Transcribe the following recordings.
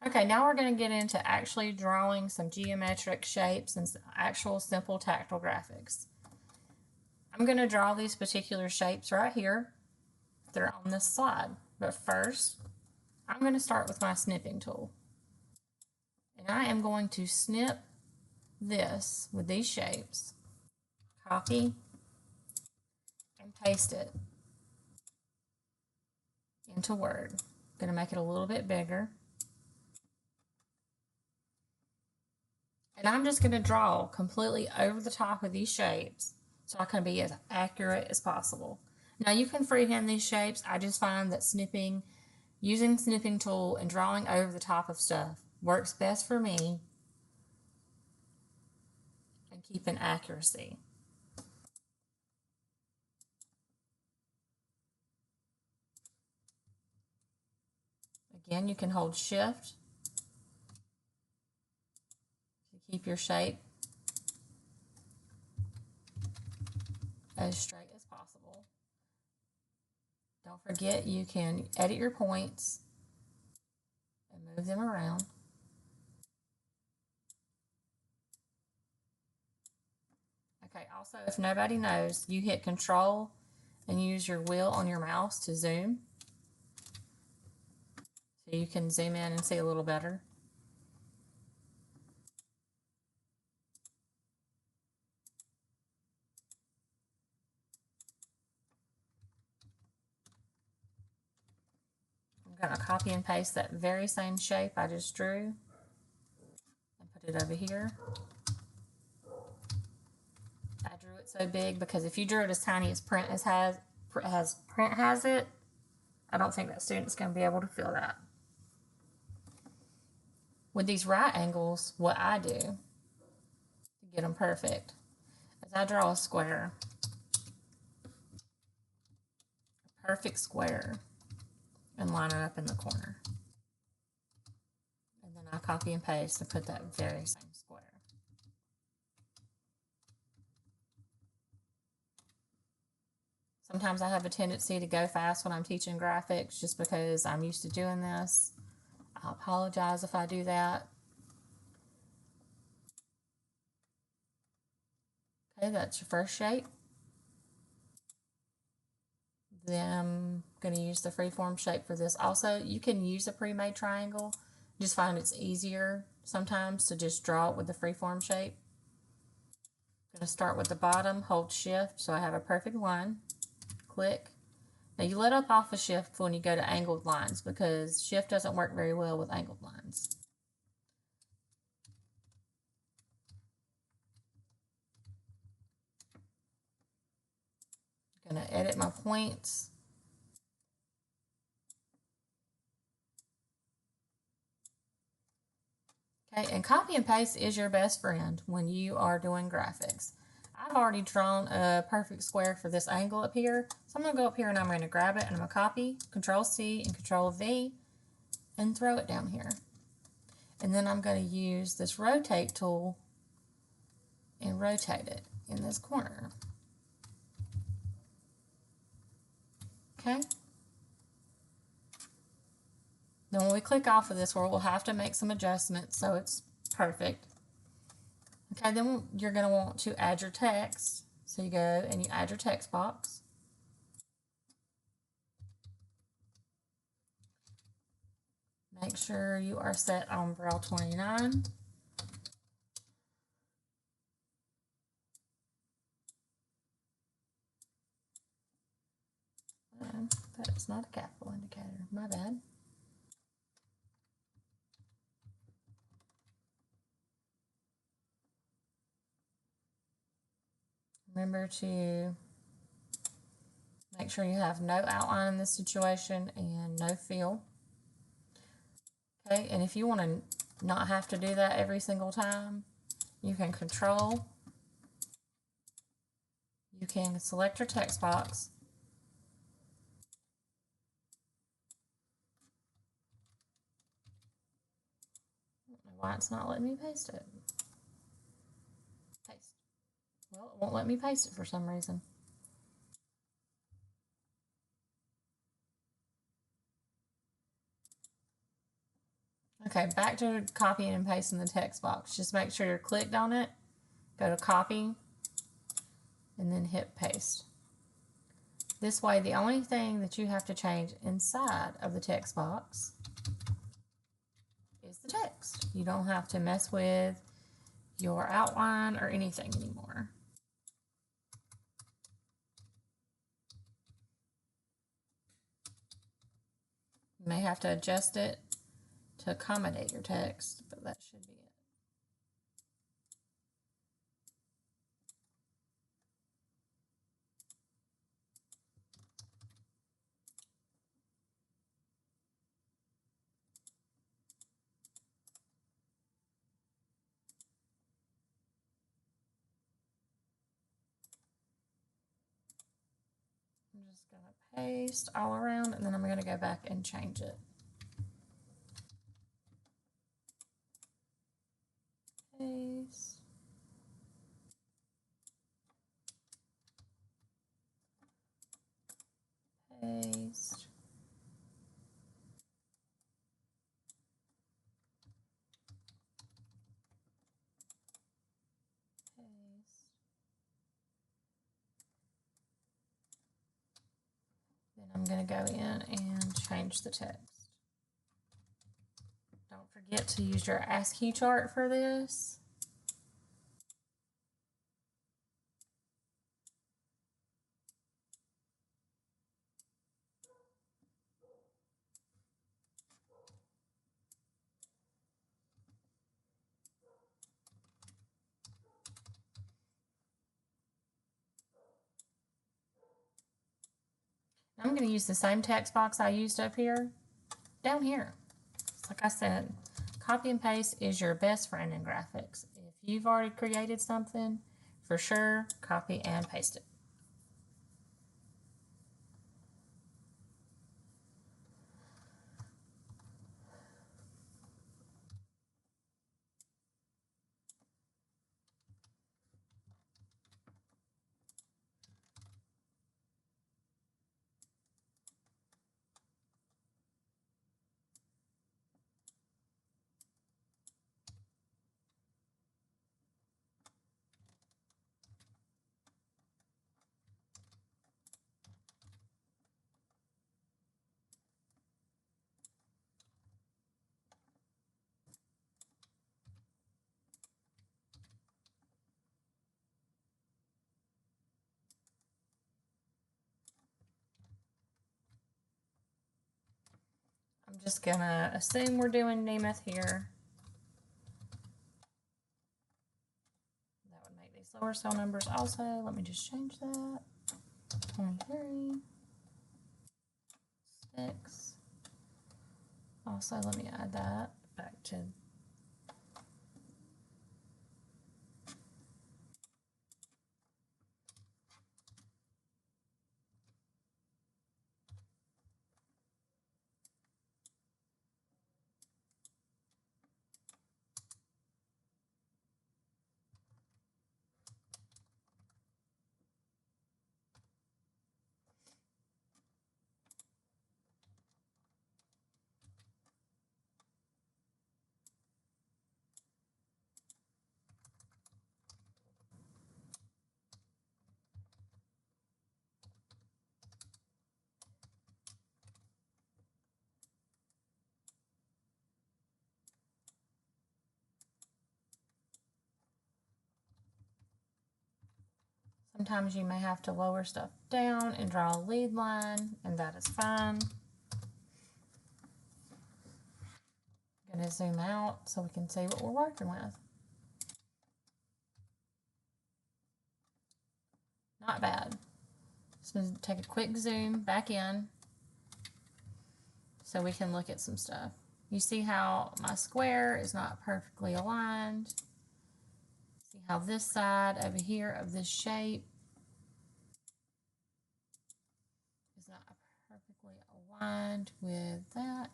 Okay, now we're going to get into actually drawing some geometric shapes and actual simple tactile graphics. I'm going to draw these particular shapes right here. They're on this slide. But first, I'm going to start with my snipping tool. And I am going to snip this with these shapes, copy, and paste it into Word. I'm going to make it a little bit bigger. And I'm just going to draw completely over the top of these shapes so I can be as accurate as possible. Now you can freehand these shapes. I just find that using snipping tool and drawing over the top of stuff works best for me and keeping accuracy. Again, you can hold Shift to keep your shape as straight as possible. Don't forget you can edit your points and move them around. Okay, also if nobody knows, you hit Control and use your wheel on your mouse to zoom. So you can zoom in and see a little better. I'm going to copy and paste that very same shape I just drew and put it over here. I drew it so big because if you drew it as tiny as print has it, I don't think that student's going to be able to feel that. With these right angles, what I do to get them perfect is I draw a square, a perfect square, and line it up in the corner. And then I copy and paste and put that very same square. Sometimes I have a tendency to go fast when I'm teaching graphics just because I'm used to doing this. I apologize if I do that. Okay, that's your first shape. Then I'm going to use the freeform shape for this. Also, you can use a pre-made triangle. Just find it's easier sometimes to just draw it with the freeform shape. I'm going to start with the bottom, hold Shift so I have a perfect line. Click. Now you let up off of Shift when you go to angled lines because Shift doesn't work very well with angled lines. I'm going to edit my points. Okay, and copy and paste is your best friend when you are doing graphics. I've already drawn a perfect square for this angle up here. So I'm going to go up here and I'm going to grab it and I'm going to copy, Control C and Control V and throw it down here. And then I'm going to use this rotate tool and rotate it in this corner. Okay. Then when we click off of this, we'll have to make some adjustments so it's perfect. Okay, then you're going to want to add your text. So you go and you add your text box. Make sure you are set on Braille 29. That's not a capital indicator, my bad. Remember to make sure you have no outline in this situation and no fill. Okay, and if you want to not have to do that every single time, you can Control. You can select your text box. I don't know why it's not letting me paste it. Paste. Well, it won't let me paste it for some reason. Okay, back to copying and pasting the text box. Just make sure you're clicked on it. Go to copy and then hit paste. This way, the only thing that you have to change inside of the text box is the text. You don't have to mess with your outline or anything anymore. You may have to adjust it to accommodate your text, but that should be it. I'm just going to paste all around, and then I'm going to go back and change it. Paste. Paste. Paste. Then I'm going to go in and change the text. Don't forget to use your ASCII chart for this. I'm going to use the same text box I used up here, down here. Like I said, copy and paste is your best friend in graphics. If you've already created something, for sure, copy and paste it. I'm just gonna assume we're doing Nemeth here. That would make these lower cell numbers also. Let me just change that. 23, 6. Also, let me add that back to sometimes you may have to lower stuff down and draw a lead line, and that is fine. I'm going to zoom out so we can see what we're working with. Not bad. Just going to take a quick zoom back in so we can look at some stuff. You see how my square is not perfectly aligned. See how this side over here of this shape is not perfectly aligned with that.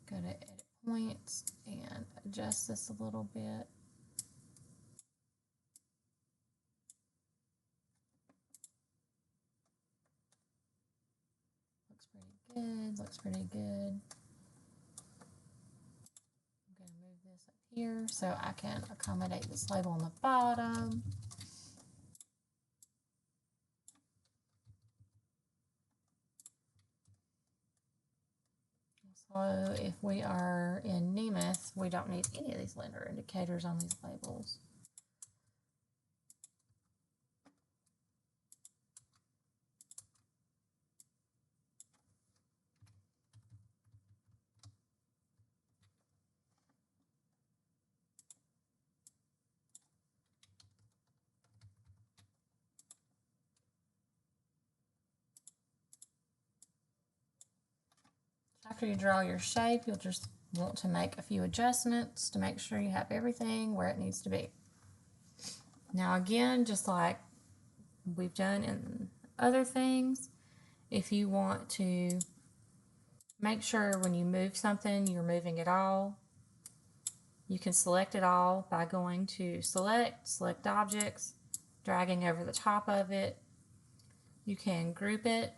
Go to edit points and adjust this a little bit. Looks pretty good, looks pretty good. here so I can accommodate this label on the bottom. So if we are in Nemeth, we don't need any of these lender indicators on these labels. After you draw your shape, you'll just want to make a few adjustments to make sure you have everything where it needs to be. Now again, just like we've done in other things, if you want to make sure when you move something, you're moving it all, you can select it all by going to select objects, dragging over the top of it. You can group it,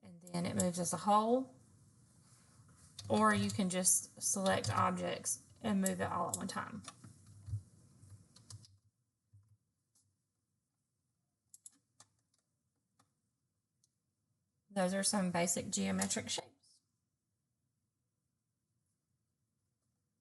and then it moves as a whole, or you can just select objects and move it all at one time. Those are some basic geometric shapes.